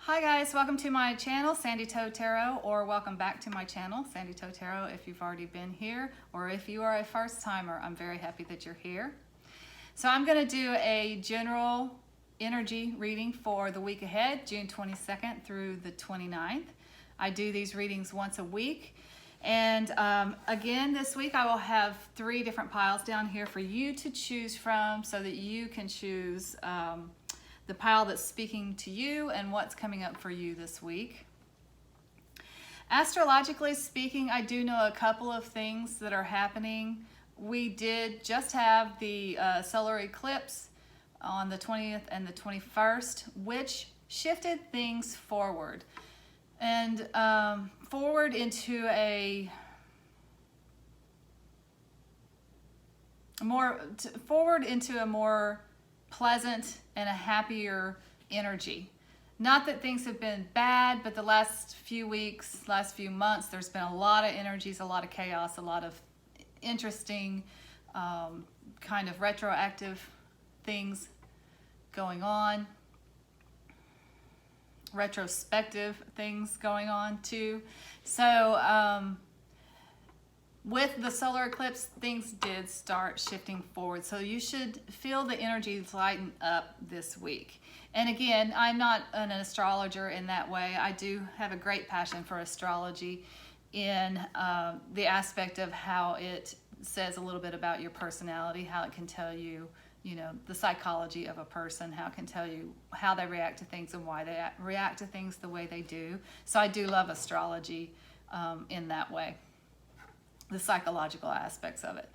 Hi guys, welcome to my channel, Sandy Toe Tarot, or welcome back to my channel, Sandy Toe Tarot, if you've already been here, or if you are a first timer, I'm very happy that you're here. So I'm going to do a general energy reading for the week ahead, June 22nd through the 29th. I do these readings once a week. And again, this week I will have 3 different piles down here for you to choose from so that you can choose the pile that's speaking to you and what's coming up for you this week. Astrologically speaking, I do know a couple of things that are happening. We did just have the solar eclipse on the 20th and the 21st, which shifted things forward. And forward into a more pleasant and a happier energy. Not that things have been bad, but the last few weeks, last few months, there's been a lot of energies, a lot of chaos, a lot of interesting kind of retroactive things going on. Retrospective things going on too. So with the solar eclipse, things did start shifting forward. So you should feel the energies lighten up this week. And again, I'm not an astrologer in that way. I do have a great passion for astrology in the aspect of how it says a little bit about your personality, how it can tell you, you know, the psychology of a person, how it can tell you how they react to things and why they react to things the way they do. So I do love astrology in that way, the psychological aspects of it.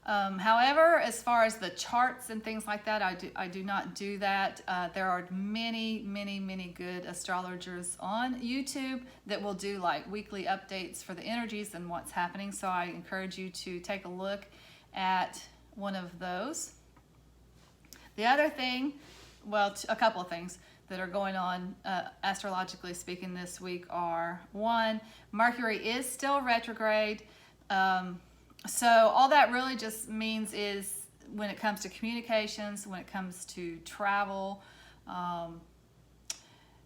However, as far as the charts and things like that, I do not do that. There are many good astrologers on YouTube that will do like weekly updates for the energies and what's happening. So I encourage you to take a look at one of those. The other thing, well, a couple of things that are going on astrologically speaking this week are, 1, Mercury is still retrograde. So all that really just means is when it comes to communications, when it comes to travel,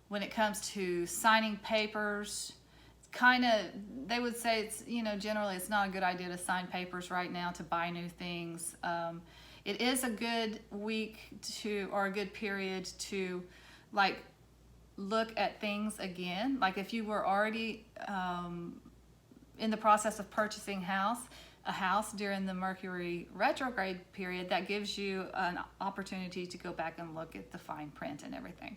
when it comes to signing papers, kind of, they would say it's, you know, generally it's not a good idea to sign papers right now to buy new things. It is a good week to, or a good period to like look at things again. Like if you were already in the process of purchasing a house during the Mercury retrograde period, that gives you an opportunity to go back and look at the fine print and everything.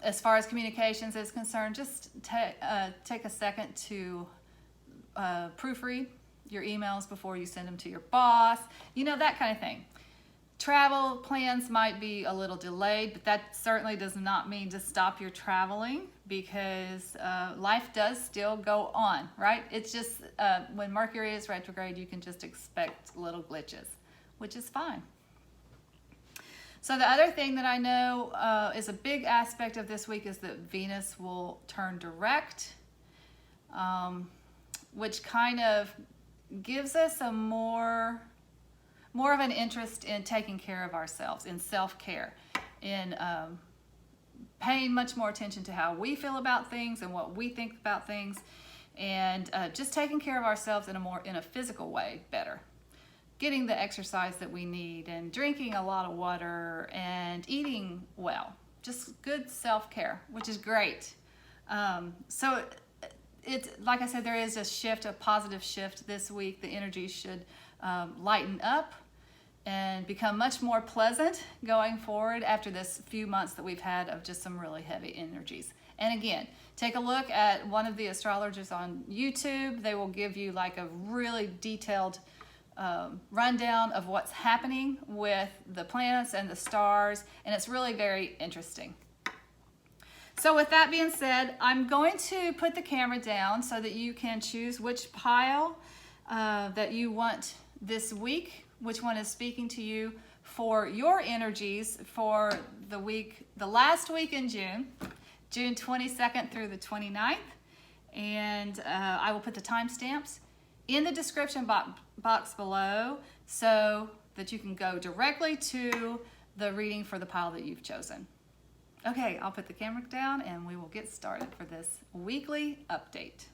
As far as communications is concerned, just take a second to proofread your emails before you send them to your boss, you know, that kind of thing. Travel plans might be a little delayed, but that certainly does not mean to stop your traveling, because life does still go on, right? It's just when Mercury is retrograde, you can just expect little glitches, which is fine. So the other thing that I know is a big aspect of this week is that Venus will turn direct, which kind of gives us a more of an interest in taking care of ourselves, in self-care, in paying much more attention to how we feel about things and what we think about things, and just taking care of ourselves in a physical way better. Getting the exercise that we need, and drinking a lot of water, and eating well. Just good self-care, which is great. So it's, like I said, there is a shift, a positive shift this week. The energy should lighten up and become much more pleasant going forward after this few months that we've had of just some really heavy energies. And again, take a look at one of the astrologers on YouTube. They will give you like a really detailed rundown of what's happening with the planets and the stars, and it's really very interesting. So with that being said, I'm going to put the camera down so that you can choose which pile that you want this week, which one is speaking to you for your energies for the week, the last week in June, June 22nd through the 29th. And I will put the timestamps in the description box below so that you can go directly to the reading for the pile that you've chosen. Okay, I'll put the camera down and we will get started for this weekly update.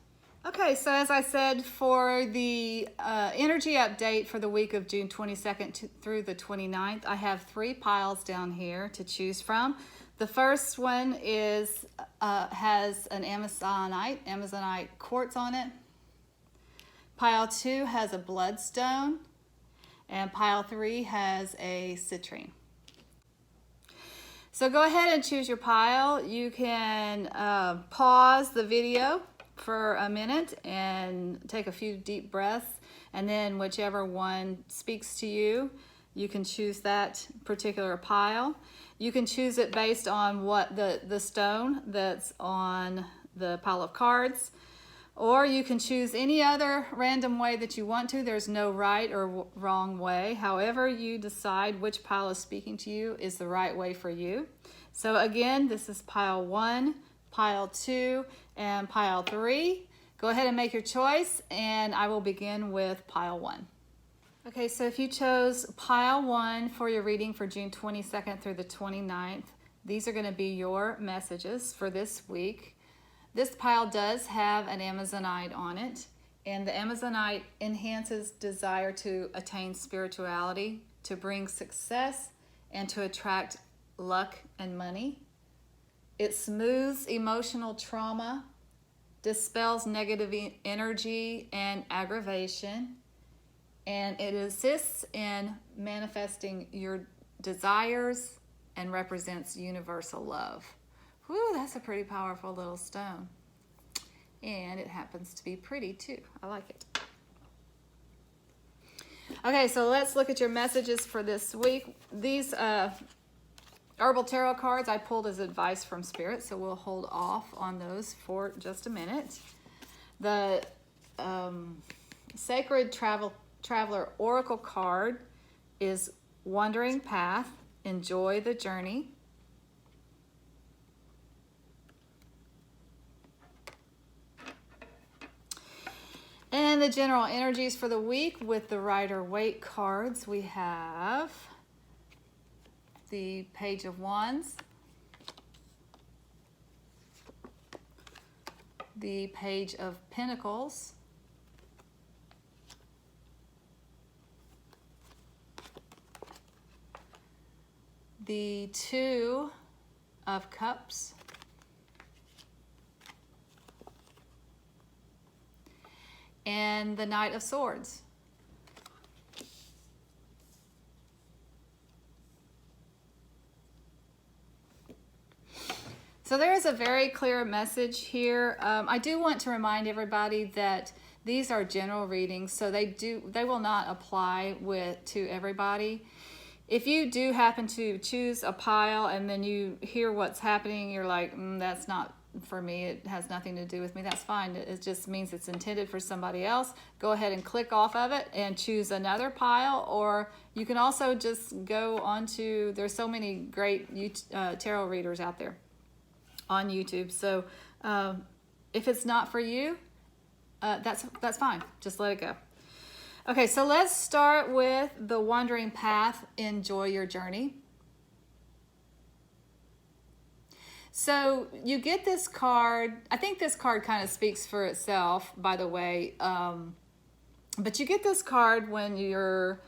Okay, so as I said, for the energy update for the week of June 22nd through the 29th, I have 3 piles down here to choose from. The first one is has an Amazonite quartz on it. Pile 2 has a Bloodstone, and pile 3 has a Citrine. So go ahead and choose your pile. You can pause the video for a minute and take a few deep breaths, and then whichever one speaks to you, you can choose that particular pile. You can choose it based on what the stone that's on the pile of cards, or you can choose any other random way that you want to. There's no right or wrong way. However you decide which pile is speaking to you is the right way for you. So again, this is pile 1, pile 2, and pile 3. Go ahead and make your choice, and I will begin with pile 1. Okay, so if you chose pile 1 for your reading for June 22nd through the 29th, these are going to be your messages for this week. This pile does have an Amazonite on it, and the Amazonite enhances desire to attain spirituality, to bring success, and to attract luck and money. It smooths emotional trauma, dispels negative energy and aggravation, and it assists in manifesting your desires and represents universal love. Whew, that's a pretty powerful little stone. And it happens to be pretty too. I like it. Okay, so let's look at your messages for this week. These Herbal Tarot cards I pulled as advice from Spirit, so we'll hold off on those for just a minute. The Sacred Traveler Oracle card is Wandering Path, Enjoy the Journey. And the general energies for the week with the Rider-Waite cards, we have the Page of Wands, the Page of Pentacles, the Two of Cups, and the Knight of Swords. So there is a very clear message here. I do want to remind everybody that these are general readings, so they will not apply to everybody. If you do happen to choose a pile and then you hear what's happening, you're like, that's not for me, it has nothing to do with me, that's fine. It just means it's intended for somebody else. Go ahead and click off of it and choose another pile, or you can also just go onto, there's so many great tarot readers out there on YouTube. So if it's not for you, that's fine. Just let it go. Okay, so let's start with the Wandering Path, Enjoy Your Journey. So you get this card. I think this card kind of speaks for itself, by the way. But you get this card when you're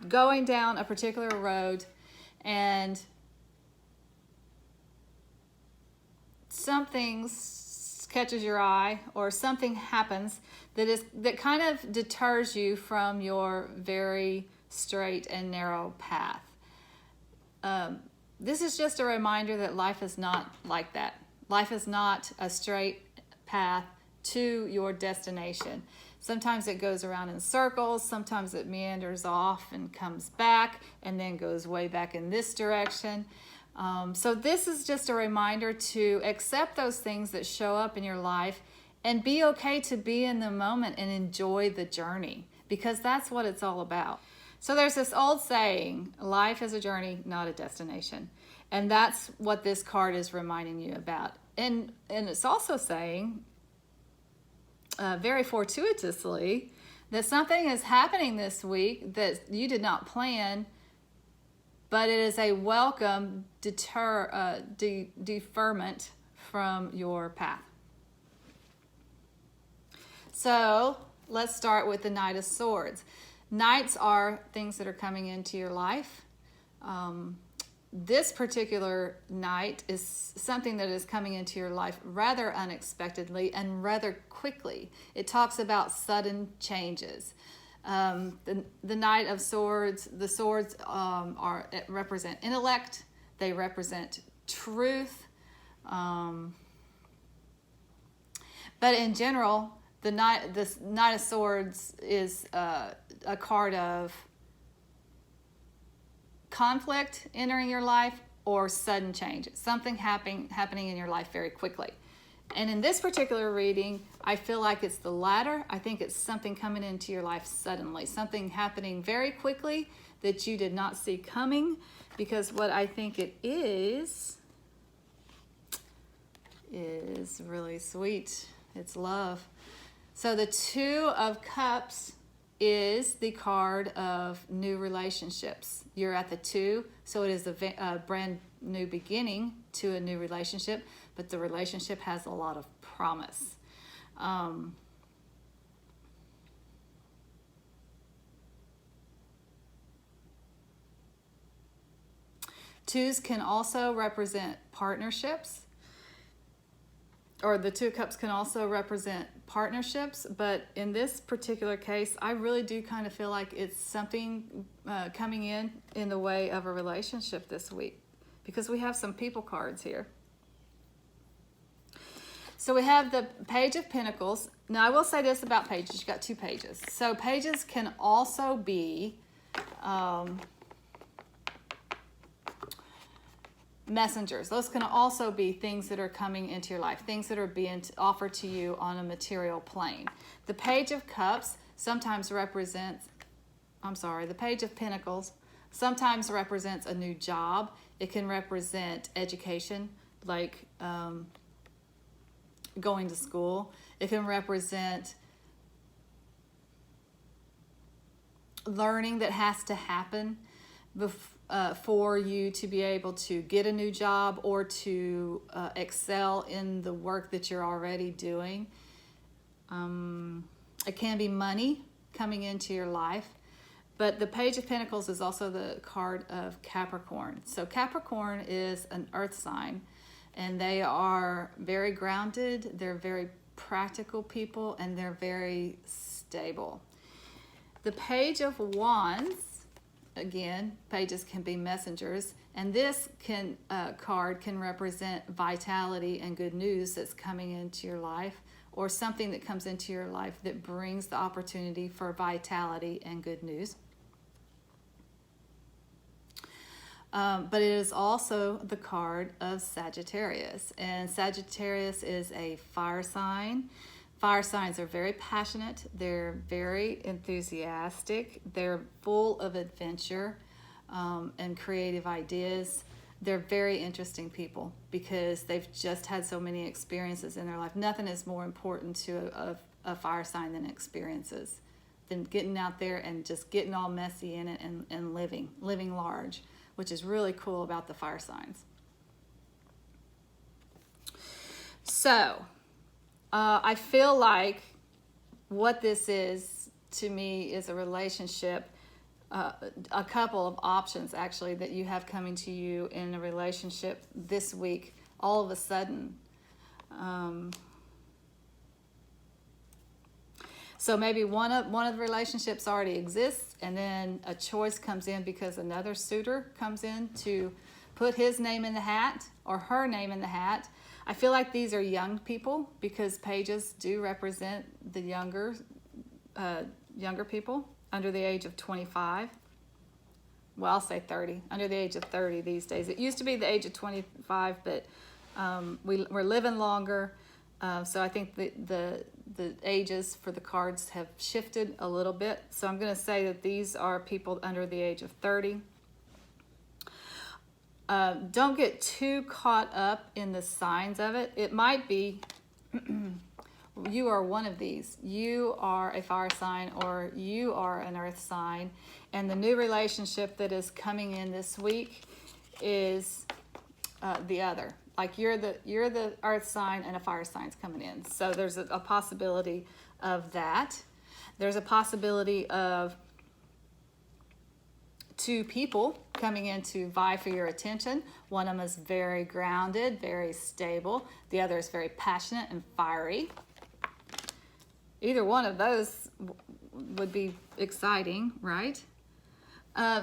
going down a particular road and something catches your eye or something happens that kind of deters you from your very straight and narrow path. This is just a reminder that life is not like that. Life is not a straight path to your destination. Sometimes it goes around in circles, sometimes it meanders off and comes back and then goes way back in this direction. So this is just a reminder to accept those things that show up in your life and be okay to be in the moment and enjoy the journey, because that's what it's all about. So there's this old saying, life is a journey, not a destination. And that's what this card is reminding you about. And it's also saying, very fortuitously, that something is happening this week that you did not plan, but it is a welcome deferment from your path. So let's start with the Knight of Swords. Knights are things that are coming into your life. This particular knight is something that is coming into your life rather unexpectedly and rather quickly. It talks about sudden changes. The Knight of Swords, the swords represent intellect. They represent truth. But in general, the Knight of Swords is a card of conflict entering your life or sudden change. Something happening in your life very quickly. And in this particular reading, I feel like it's the latter. I think it's something coming into your life suddenly, something happening very quickly that you did not see coming, because what I think it is really sweet. It's love. So the Two of Cups is the card of new relationships. You're at the 2, so it is a brand new beginning to a new relationship, but the relationship has a lot of promise. Twos can also represent partnerships, or the Two of Cups can also represent partnerships, but in this particular case, I really do kind of feel like it's something coming in the way of a relationship this week, because we have some people cards here. So we have the Page of Pentacles. Now I will say this about pages, you got 2 pages. So pages can also be messengers. Those can also be things that are coming into your life, things that are being offered to you on a material plane. The Page of Cups sometimes represents, the Page of Pentacles sometimes represents a new job. It can represent education, like going to school. It can represent learning that has to happen for you to be able to get a new job or to excel in the work that you're already doing. It can be money coming into your life, but the Page of Pentacles is also the card of Capricorn. So Capricorn is an earth sign, and they are very grounded, they're very practical people, and they're very stable. The Page of Wands, again, pages can be messengers, and this card can represent vitality and good news that's coming into your life, or something that comes into your life that brings the opportunity for vitality and good news. But it is also the card of Sagittarius, and Sagittarius is a fire sign. Fire signs are very passionate, they're very enthusiastic, they're full of adventure and creative ideas. They're very interesting people because they've just had so many experiences in their life. Nothing is more important to a fire sign than experiences, than getting out there and just getting all messy in it and living large, which is really cool about the fire signs. So, I feel like what this is to me is a relationship, a couple of options actually that you have coming to you in a relationship this week all of a sudden. So maybe one of the relationships already exists, and then a choice comes in because another suitor comes in to put his name in the hat or her name in the hat. I feel like these are young people because pages do represent the younger people under the age of 25. Well, I'll say 30, under the age of 30 these days. It used to be the age of 25, but we're living longer. So I think the ages for the cards have shifted a little bit. So I'm going to say that these are people under the age of 30. Don't get too caught up in the signs of it. It might be you are one of these. You are a fire sign, or you are an earth sign. And the new relationship that is coming in this week is the other. Like you're the earth sign and a fire sign's coming in. So there's a possibility of that. There's a possibility of two people coming in to vie for your attention. One of them is very grounded, very stable. The other is very passionate and fiery. Either one of those would be exciting, right?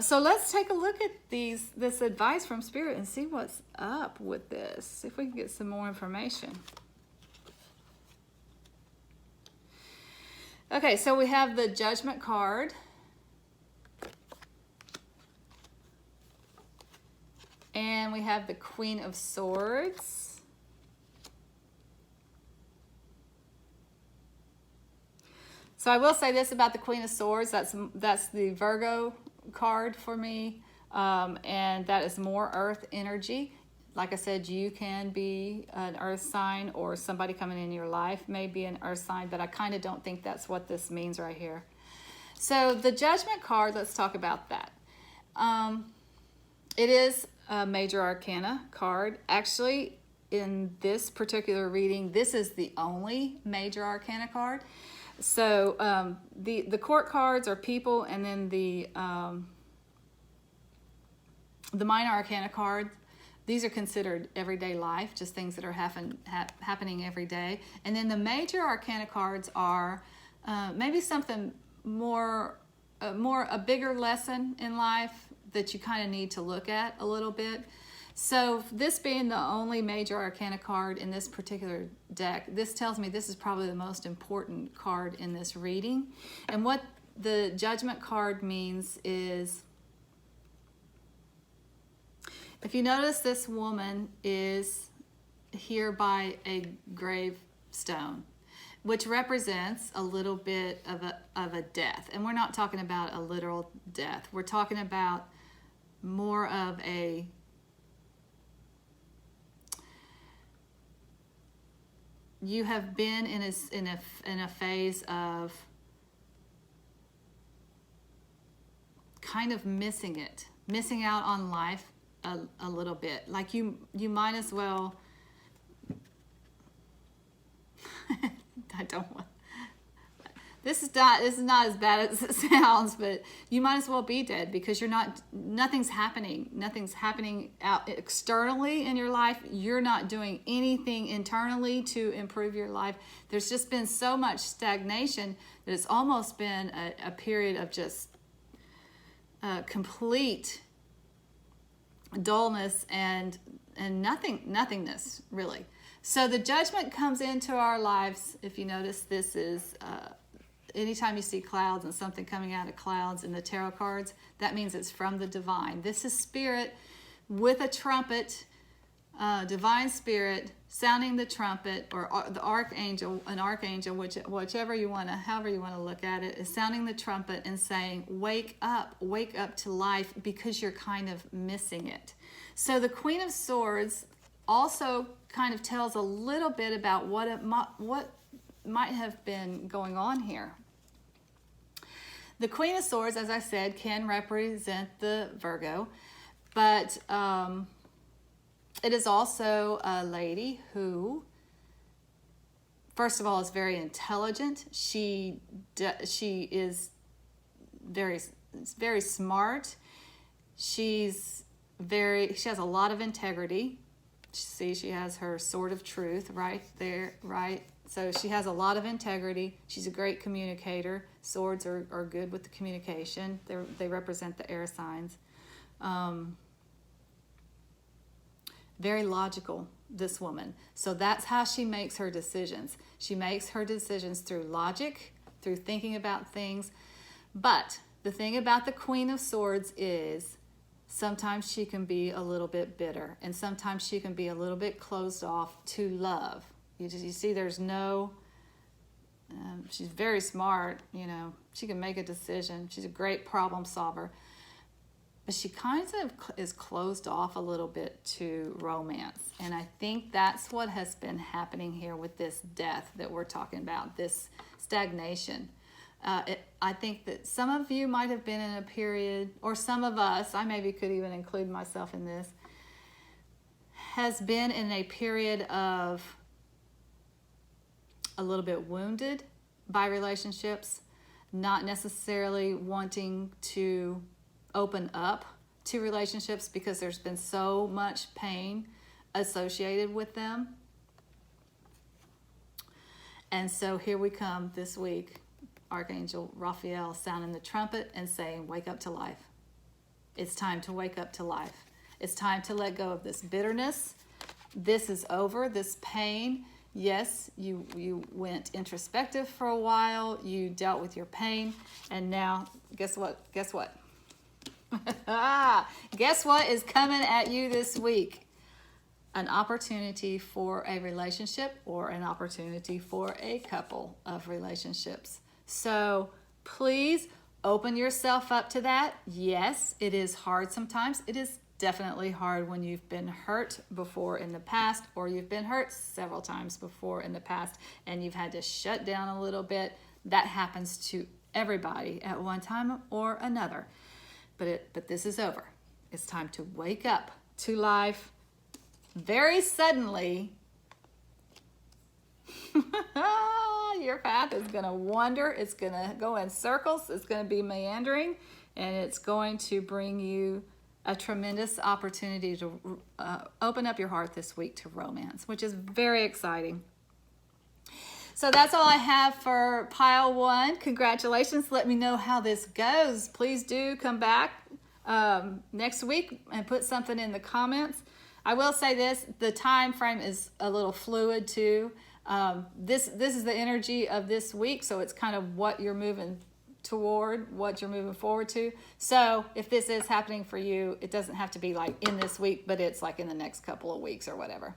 So let's take a look at this advice from Spirit and see what's up with this. See if we can get some more information. Okay, so we have the Judgment card. And we have the Queen of Swords. So I will say this about the Queen of Swords. That's the Virgo card for me. And that is more earth energy. Like I said, you can be an earth sign, or somebody coming in your life may be an earth sign, but I kind of don't think that's what this means right here. So the Judgment card, let's talk about that. It is a Major Arcana card. Actually, in this particular reading, this is the only Major Arcana card. So the Court cards are people, and then the Minor Arcana card, these are considered everyday life, just things that are happening every day. And then the Major Arcana cards are maybe something more, a bigger lesson in life that you kind of need to look at a little bit. So this being the only Major Arcana card in this particular deck, this tells me this is probably the most important card in this reading. And what the Judgment card means is, if you notice, this woman is here by a gravestone, which represents a little bit of a death. And we're not talking about a literal death. We're talking about more of a you have been in a phase of kind of missing out on life a little bit. Like you might as well I don't want this is not as bad as it sounds, but you might as well be dead, because nothing's happening out externally in your life. You're not doing anything internally to improve your life. There's just been so much stagnation that it's almost been a period of just complete dullness and nothingness, really. So the Judgment comes into our lives. If you notice, this is anytime you see clouds and something coming out of clouds in the tarot cards, that means it's from the divine. This is Spirit with a trumpet, divine Spirit sounding the trumpet, or the archangel, an archangel, however you want to look at it, is sounding the trumpet and saying, wake up to life, because you're kind of missing it. So the Queen of Swords also kind of tells a little bit about what might have been going on here. The Queen of Swords, as I said, can represent the Virgo, but it is also a lady who, first of all, is very intelligent. She is very smart. She has a lot of integrity. See, she has her sword of truth right there, right? So she has a lot of integrity. She's a great communicator. Swords are good with the communication. They represent the air signs. Very logical, this woman. So that's how she makes her decisions. She makes her decisions through logic, through thinking about things. But the thing about the Queen of Swords is sometimes she can be a little bit bitter, and sometimes she can be a little bit closed off to love. You see, there's no, she's very smart, she can make a decision. She's a great problem solver. but she kind of is closed off a little bit to romance. And I think that's what has been happening here with this death that we're talking about, this stagnation. I think that some of you might have been in a period, or some of us, I maybe could even include myself in this, has been in a period of a little bit wounded by relationships, not necessarily wanting to open up to relationships because there's been so much pain associated with them. And so here we come this week, Archangel Raphael sounding the trumpet and saying, wake up to life. It's time to wake up to life. It's time to let go of this bitterness. This is over, this pain. Yes, you went introspective for a while. You dealt with your pain. And now, guess what? Guess what? Guess what is coming at you this week? An opportunity for a relationship or an opportunity for a couple of relationships. So please open yourself up to that. Yes, it is hard sometimes. It is definitely hard when you've been hurt before in the past, or you've been hurt several times before in the past and you've had to shut down a little bit. That happens to everybody at one time or another. But this is over. It's time to wake up to life very suddenly. Your path is going to wander. It's going to go in circles. It's going to be meandering, and it's going to bring you a tremendous opportunity to open up your heart this week to romance, which is very exciting. So that's all I have for pile one. Congratulations. Let me know how this goes. Please do come back next week and put something in the comments. I will say this, the time frame is a little fluid too. This is the energy of this week, so it's kind of what you're moving toward, what you're moving forward to. So if this is happening for you, it doesn't have to be like in this week, but it's like in the next couple of weeks or whatever.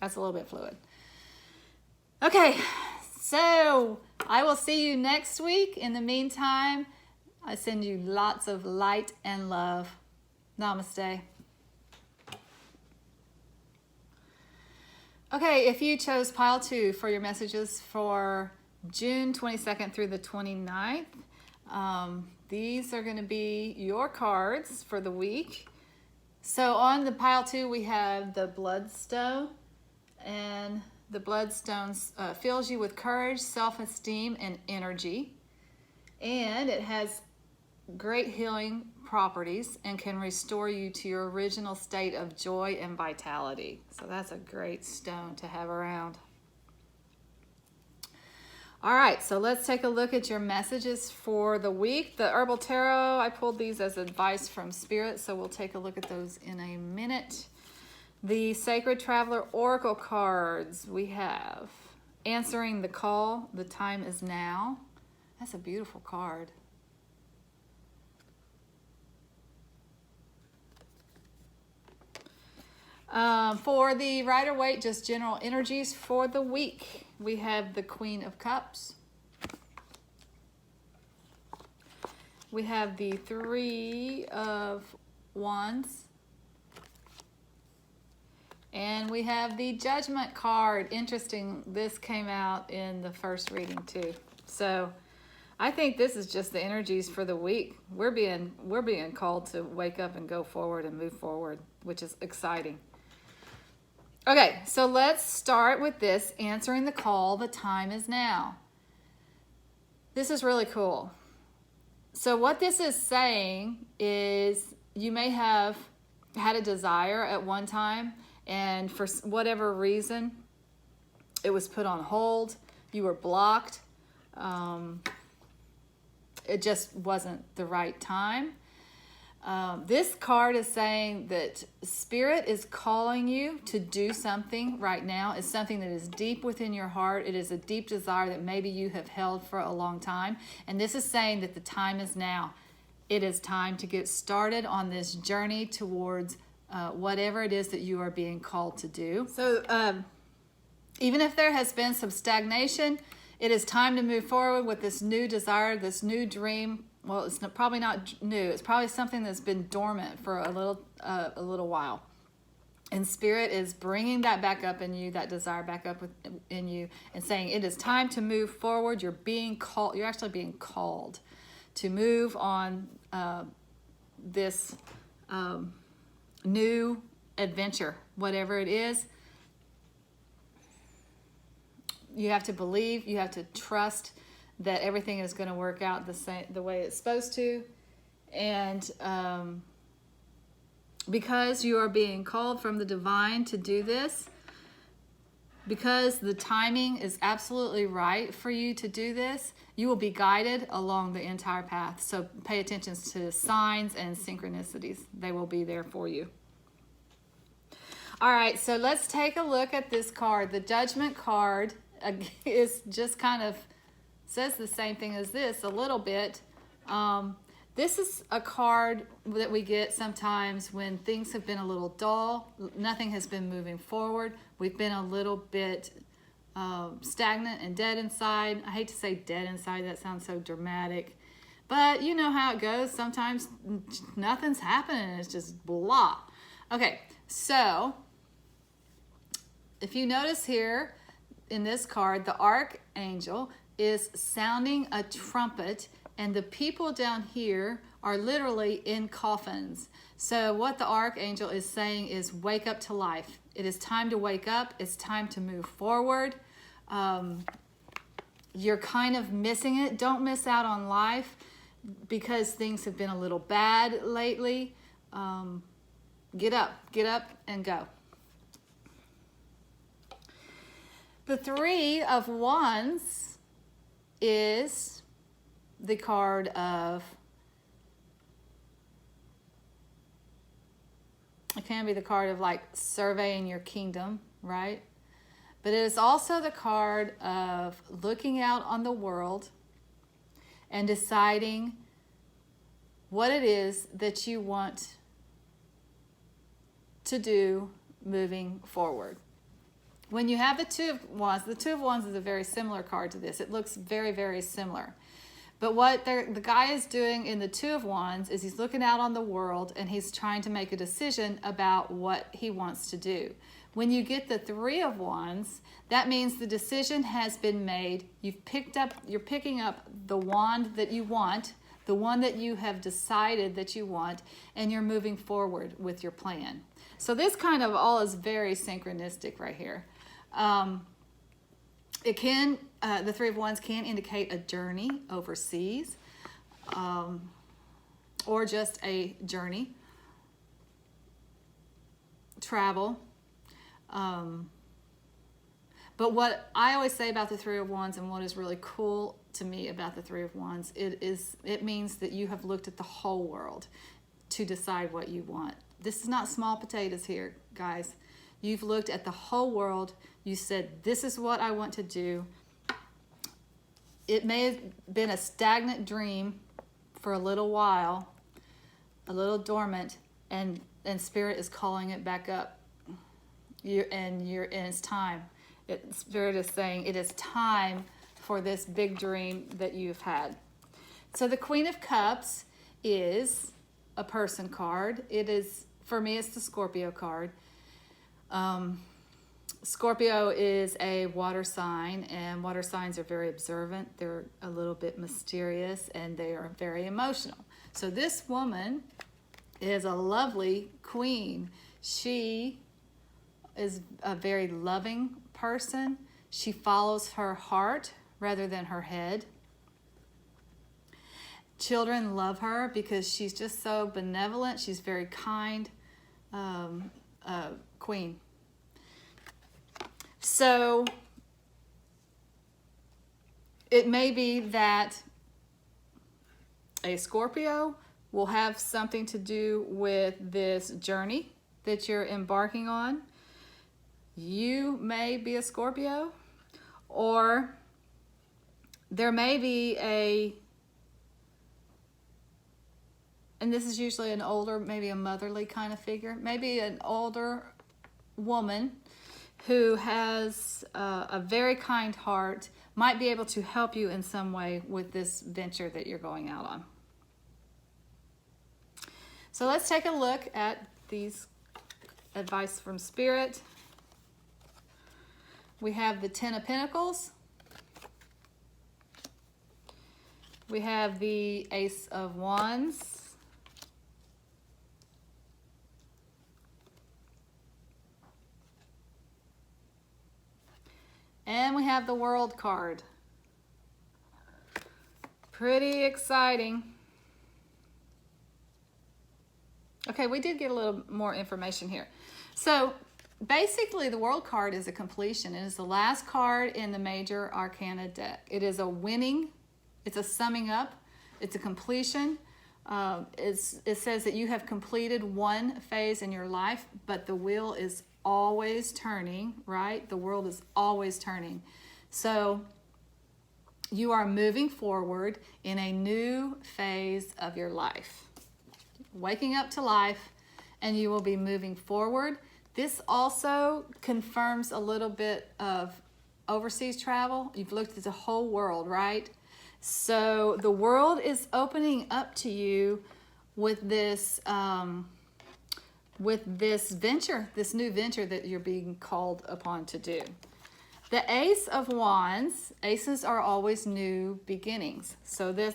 That's a little bit fluid. Okay, so I will see you next week. In the meantime, I send you lots of light and love. Namaste. Okay, if you chose pile 2 for your messages for June 22nd through the 29th, these are going to be your cards for the week. So on the pile 2, we have the Bloodstone, and the Bloodstone fills you with courage, self-esteem, and energy. And it has great healing properties and can restore you to your original state of joy and vitality. So that's a great stone to have around. All right, so let's take a look at your messages for the week. The Herbal Tarot, I pulled these as advice from Spirit, so we'll take a look at those in a minute. The Sacred Traveler Oracle cards, we have Answering the Call, the Time is Now. That's a beautiful card. For the Rider-Waite, just general energies for the week, we have the Queen of Cups. We have the Three of Wands. And we have the Judgment card. Interesting, this came out in the first reading too. So I think this is just the energies for the week. We're being called to wake up and go forward and move forward, which is exciting. Okay, so let's start with this, Answering the Call, the Time is Now. This is really cool. So what this is saying is you may have had a desire at one time, and for whatever reason, it was put on hold. You were blocked. It just wasn't the right time. This card is saying that Spirit is calling you to do something right now. It's something that is deep within your heart. It is a deep desire that maybe you have held for a long time. And this is saying that the time is now. It is time to get started on this journey towards whatever it is that you are being called to do. So even if there has been some stagnation, it is time to move forward with this new desire, this new dream, well, it's probably not new. It's probably something that's been dormant for a little while. And Spirit is bringing that back up in you, that desire back up in you, and saying it is time to move forward. You're being called. You're actually being called to move on this new adventure, whatever it is. You have to believe. You have to trust that everything is going to work out the way it's supposed to, and because you are being called from the divine to do this, because the timing is absolutely right for you to do this, you will be guided along the entire path. So pay attention to signs and synchronicities. They will be there for you. All right, so let's take a look at this card. The Judgment card is just kind of says the same thing as this a little bit. This is a card that we get sometimes when things have been a little dull. Nothing has been moving forward. We've been a little bit stagnant and dead inside. I hate to say dead inside. That sounds so dramatic. But you know how it goes. Sometimes nothing's happening. It's just blah. Okay, so if you notice here in this card, the Archangel is sounding a trumpet, and the people down here are literally in coffins. So what the Archangel is saying is wake up to life. It is time to wake up. It's time to move forward. You're kind of missing it. Don't miss out on life because things have been a little bad lately. Get up and go. The Three of Wands is the card of, it can be the card of like surveying your kingdom, right? But it is also the card of looking out on the world and deciding what it is that you want to do moving forward. When you have the Two of Wands is a very similar card to this. It looks very, very similar. But what the guy is doing in the Two of Wands is he's looking out on the world and he's trying to make a decision about what he wants to do. When you get the Three of Wands, that means the decision has been made. You're picking up the wand that you want, the one that you have decided that you want, and you're moving forward with your plan. So this kind of all is very synchronistic right here. It can, the Three of Wands can indicate a journey overseas, or just a journey, travel. But what I always say about the Three of Wands, and what is really cool to me about the Three of Wands, it means that you have looked at the whole world to decide what you want. This is not small potatoes here, guys. You've looked at the whole world. You said, this is what I want to do. It may have been a stagnant dream for a little while, a little dormant, and Spirit is calling it back up. And it's time. Spirit is saying it is time for this big dream that you've had. So the Queen of Cups is a person card. It is, for me, it's the Scorpio card. Scorpio is a water sign, and water signs are very observant. They're a little bit mysterious, and they are very emotional. So this woman is a lovely queen. She is a very loving person. She follows her heart rather than her head. Children love her because she's just so benevolent. She's very kind. Queen. So it may be that a Scorpio will have something to do with this journey that you're embarking on. You may be a Scorpio, or there may be and this is usually an older, maybe a motherly kind of figure, maybe an older woman who has a very kind heart, might be able to help you in some way with this venture that you're going out on. So let's take a look at these advice from Spirit. We have the Ten of Pentacles. We have the Ace of Wands. And we have the World card. Pretty exciting. Okay, we did get a little more information here. So basically the World card is a completion. It is the last card in the major arcana deck. It is a winning, it's a summing up, it's a completion. It says that you have completed one phase in your life, but the wheel is always turning, right? The world is always turning. So you are moving forward in a new phase of your life. Waking up to life, and you will be moving forward. This also confirms a little bit of overseas travel. You've looked at the whole world, right? So the world is opening up to you with this venture, this new venture that you're being called upon to do. The Ace of Wands, aces are always new beginnings. So this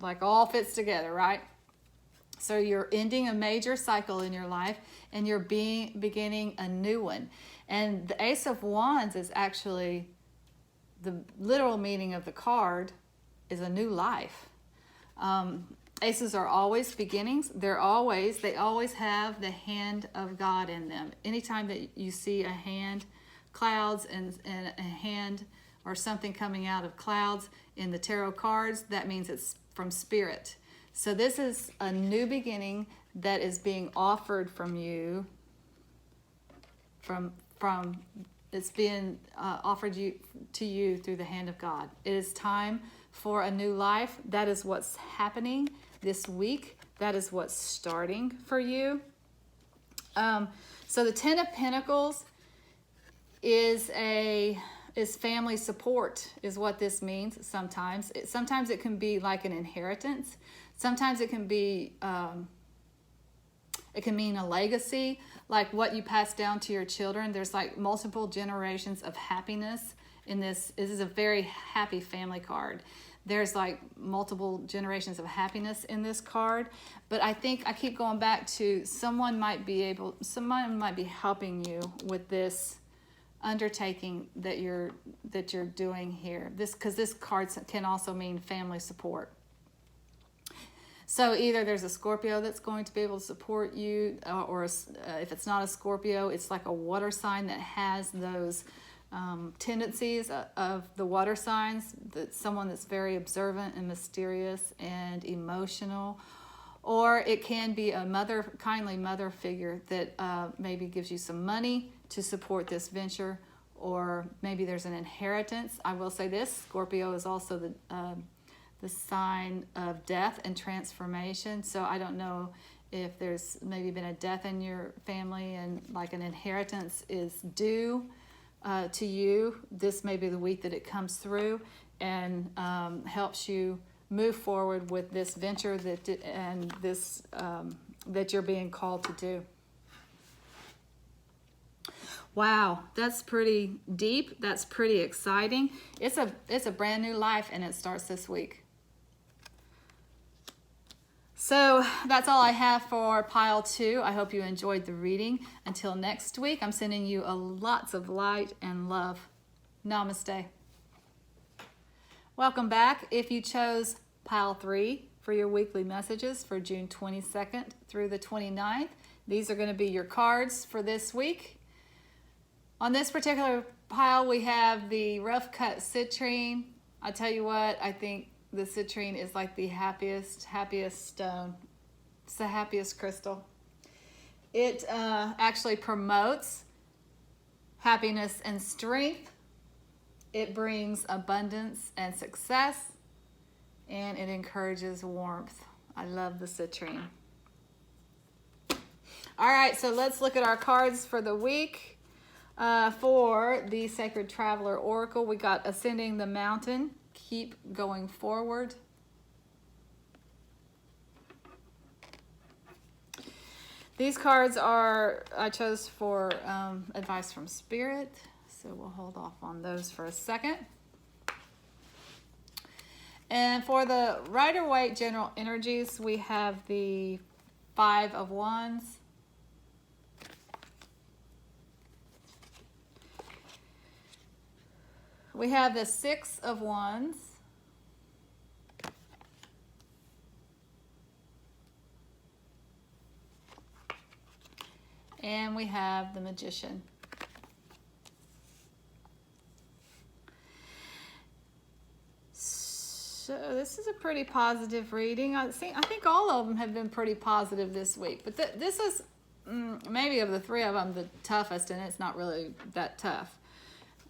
like all fits together, right? So you're ending a major cycle in your life and you're beginning a new one. And the Ace of Wands is actually, the literal meaning of the card is a new life. Aces are always beginnings. They always have the hand of God in them. Anytime that you see a hand, clouds and a hand or something coming out of clouds in the tarot cards, that means it's from Spirit. So this is a new beginning that is being offered from you, it's being offered to you through the hand of God. It is time for a new life. That is what's happening this week. That is what's starting for you. So the Ten of Pentacles is family support, is what this means. Sometimes it can be like an inheritance. Sometimes it can be it can mean a legacy, like what you pass down to your children. There's like multiple generations of happiness in this. This is a very happy family card. There's like multiple generations of happiness in this card. But I think I keep going back to someone might be helping you with this undertaking that you're doing here. Because this card can also mean family support. So either there's a Scorpio that's going to be able to support you, or if it's not a Scorpio, it's like a water sign that has those tendencies of the water signs, that someone that's very observant and mysterious and emotional. Or it can be a kindly mother figure that maybe gives you some money to support this venture, or maybe there's an inheritance. I will say this, Scorpio is also the sign of death and transformation. So I don't know if there's maybe been a death in your family and like an inheritance is due to you. This may be the week that it comes through and helps you move forward with this venture that you're being called to do. Wow, that's pretty deep. That's pretty exciting. It's a brand new life, and it starts this week. So that's all I have for pile 2. I hope you enjoyed the reading. Until next week, I'm sending you lots of light and love. Namaste. Welcome back. If you chose pile 3 for your weekly messages for June 22nd through the 29th, these are going to be your cards for this week. On this particular pile, we have the rough cut citrine. I tell you what, I think the citrine is like the happiest stone. It's the happiest crystal. It actually promotes happiness and strength. It brings abundance and success, and it encourages warmth. I love the citrine. All right, so let's look at our cards for the week. For the Sacred Traveler Oracle, we got Ascending the Mountain. Keep going forward. These cards I chose for advice from Spirit, so we'll hold off on those for a second. And for the Rider-Waite general energies, we have the 5 of Wands. We have the 6 of Wands. And we have the Magician. So this is a pretty positive reading. I think all of them have been pretty positive this week. But this is maybe of the 3 of them the toughest, and it's not really that tough.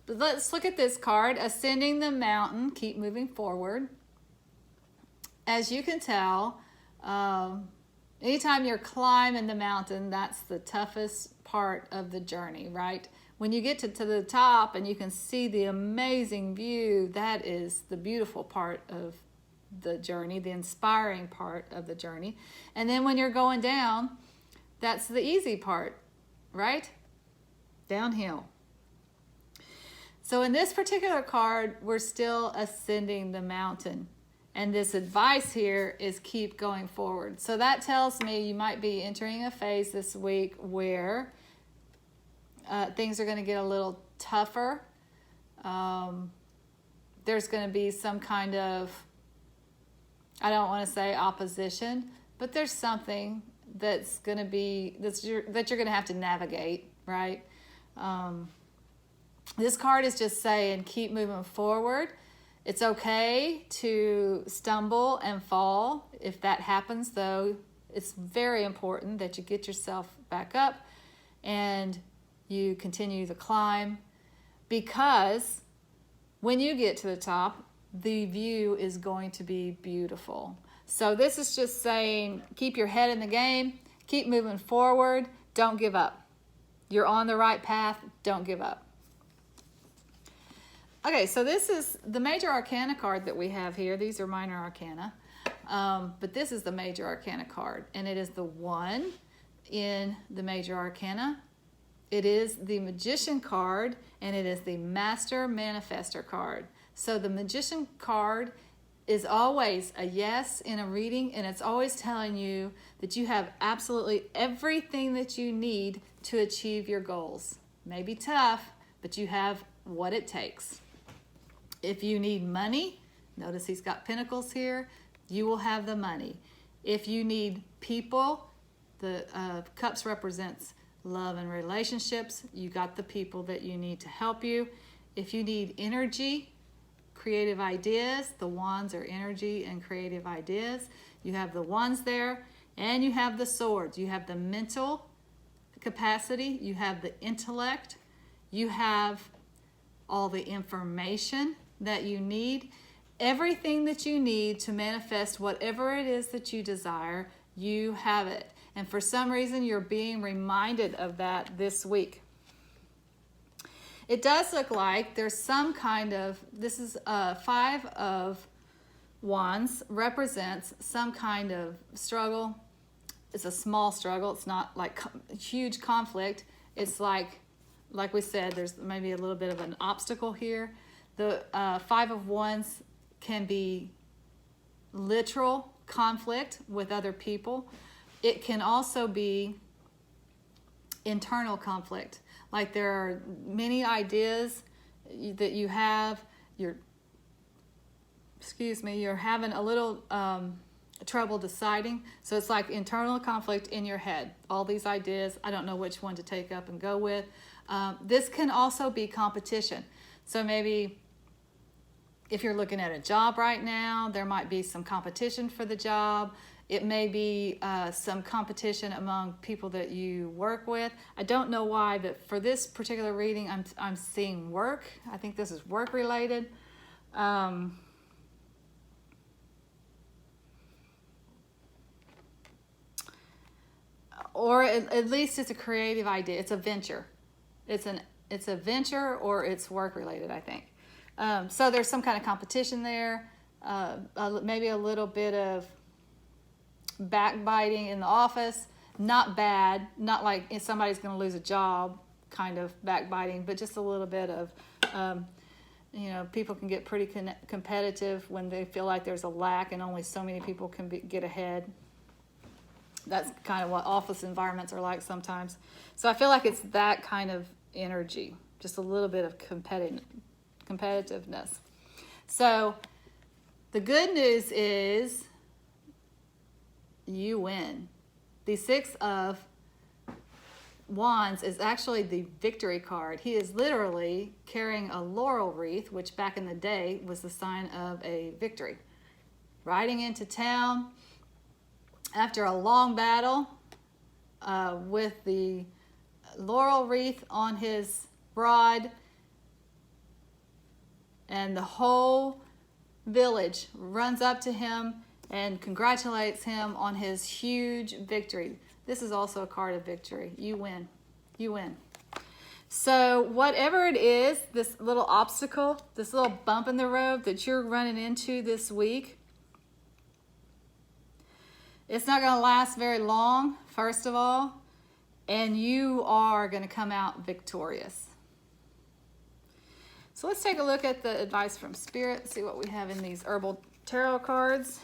But let's look at this card. Ascending the mountain, keep moving forward. As you can tell, anytime you're climbing the mountain, that's the toughest part of the journey, right? When you get to the top and you can see the amazing view, that is the beautiful part of the journey, the inspiring part of the journey. And then when you're going down, that's the easy part, right? Downhill. So in this particular card, we're still ascending the mountain. And this advice here is keep going forward. So that tells me you might be entering a phase this week where things are going to get a little tougher. There's going to be some kind of, I don't want to say opposition, but there's something that's going to be, that you're going to have to navigate, right? This card is just saying keep moving forward. It's okay to stumble and fall. If that happens, though, it's very important that you get yourself back up and you continue the climb, because when you get to the top, the view is going to be beautiful. So this is just saying keep your head in the game, keep moving forward, don't give up. You're on the right path, don't give up. Okay, so this is the Major Arcana card that we have here. These are Minor Arcana, but this is the Major Arcana card, and it is the 1 in the Major Arcana. It is the Magician card, and it is the Master Manifestor card. So the Magician card is always a yes in a reading, and it's always telling you that you have absolutely everything that you need to achieve your goals. Maybe tough, but you have what it takes. If you need money, notice he's got pentacles here, you will have the money. If you need people, the cups represents love and relationships. You got the people that you need to help you. If you need energy, creative ideas, the wands are energy and creative ideas. You have the wands there, and you have the swords. You have the mental capacity, you have the intellect, you have all the information that you need. Everything that you need to manifest whatever it is that you desire, you have it. And for some reason, you're being reminded of that this week. It does look like there's some kind of, this is 5 of Wands, represents some kind of struggle. It's a small struggle. It's not like huge conflict. It's like we said, there's maybe a little bit of an obstacle here. The 5 of Wands can be literal conflict with other people. It can also be internal conflict. Like there are many ideas that you have, you're having a little trouble deciding. So it's like internal conflict in your head. All these ideas, I don't know which one to take up and go with. This can also be competition. So maybe if you're looking at a job right now, there might be some competition for the job. It may be some competition among people that you work with. I don't know why, but for this particular reading, I'm seeing work. I think this is work related. Or at least it's a creative idea. It's a venture. It's a venture, or it's work related, I think. So there's some kind of competition there. Maybe a little bit of backbiting in the office. not bad, not like if somebody's going to lose a job kind of backbiting, but just a little bit of, you know, people can get pretty competitive when they feel like there's a lack and only so many people can get ahead. That's kind of what office environments are like sometimes. So I feel like it's that kind of energy, just a little bit of competitiveness. So the good news is you win. The Six of Wands is actually the victory card. He is literally carrying a laurel wreath, which back in the day was the sign of a victory. Riding into town after a long battle with the laurel wreath on his broad, and the whole village runs up to him and congratulates him on his huge victory. This is also a card of victory. You win. You win. So whatever it is, this little obstacle, this little bump in the road that you're running into this week, it's not going to last very long, first of all, and you are going to come out victorious. So let's take a look at the advice from Spirit, see what we have in these herbal tarot cards.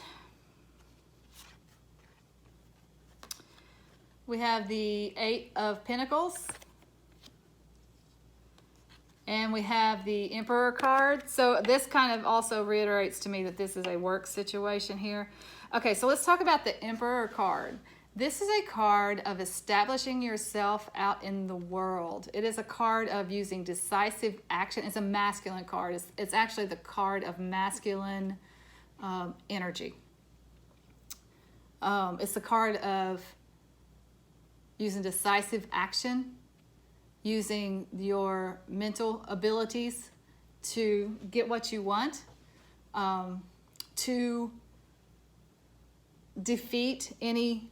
We have the Eight of Pentacles. And we have the Emperor card. So this kind of also reiterates to me that this is a work situation here. Okay, so let's talk about the Emperor card. This is a card of establishing yourself out in the world. It is a card of using decisive action. It's a masculine card. It's actually the card of masculine energy. It's the card of using decisive action, using your mental abilities to get what you want, to defeat any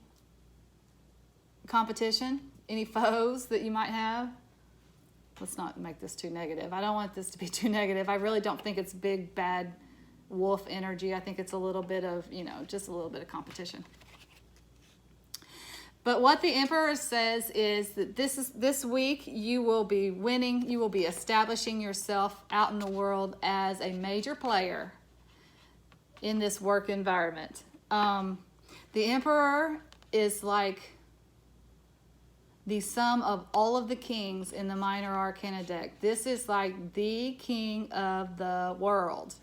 competition, any foes that you might have. Let's not make this too negative. I don't want this to be too negative. I really don't think it's big, bad wolf energy. I think it's a little bit of, you know, just a little bit of competition. But what the Emperor says is that this week you will be winning. You will be establishing yourself out in the world as a major player in this work environment. The Emperor is like the sum of all of the kings in the Minor Arcana deck. This is like the king of the world.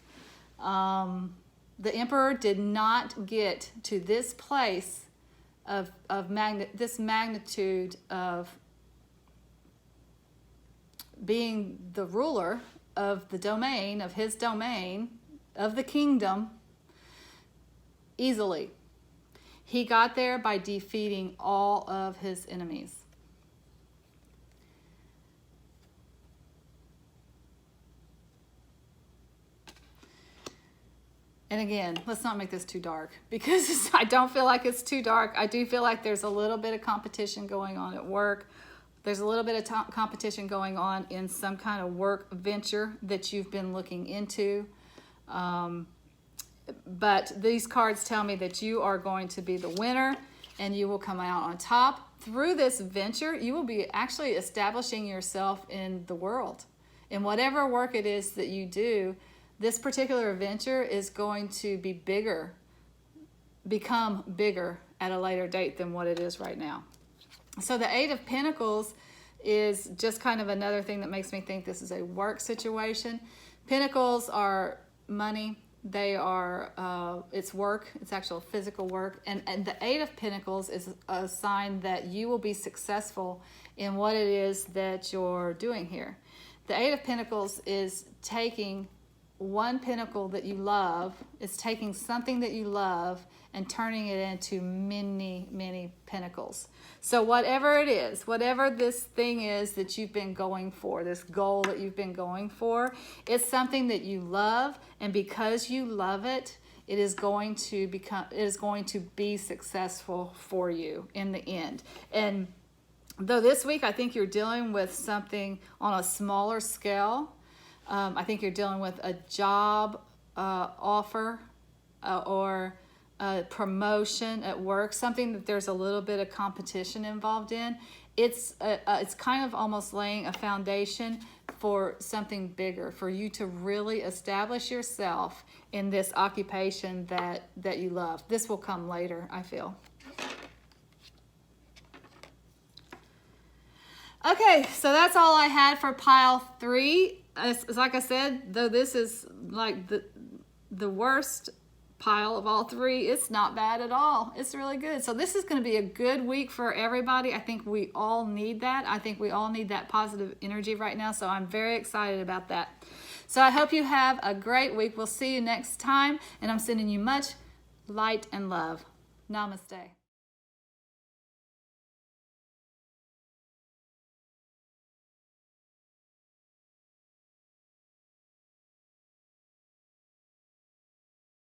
The Emperor did not get to this place of this magnitude of being the ruler of the domain, of his domain, of the kingdom, easily. He got there by defeating all of his enemies. And again, let's not make this too dark, because I don't feel like it's too dark. I do feel like there's a little bit of competition going on at work. There's a little bit of competition going on in some kind of work venture that you've been looking into. But these cards tell me that you are going to be the winner and you will come out on top. Through this venture, you will be actually establishing yourself in the world. In whatever work it is that you do, this particular venture is going to be bigger, become bigger at a later date than what it is right now. So the Eight of Pentacles is just kind of another thing that makes me think this is a work situation. Pentacles are money. They are, it's work. It's actual physical work. And the Eight of Pentacles is a sign that you will be successful in what it is that you're doing here. The Eight of Pentacles is taking one pentacle that you love, is taking something that you love and turning it into many, many pentacles. So whatever it is, whatever this thing is that you've been going for, this goal that you've been going for, it's something that you love, and because you love it, it is going to be successful for you in the end. And though this week I think you're dealing with something on a smaller scale, I think you're dealing with a job offer or a promotion at work, something that there's a little bit of competition involved in. It's kind of almost laying a foundation for something bigger, for you to really establish yourself in this occupation that you love. This will come later, I feel. Okay, so that's all I had for pile 3. It's like I said, though this is like the worst pile of all 3, it's not bad at all. It's really good. So this is going to be a good week for everybody. I think we all need that. I think we all need that positive energy right now. So I'm very excited about that. So I hope you have a great week. We'll see you next time. And I'm sending you much light and love. Namaste.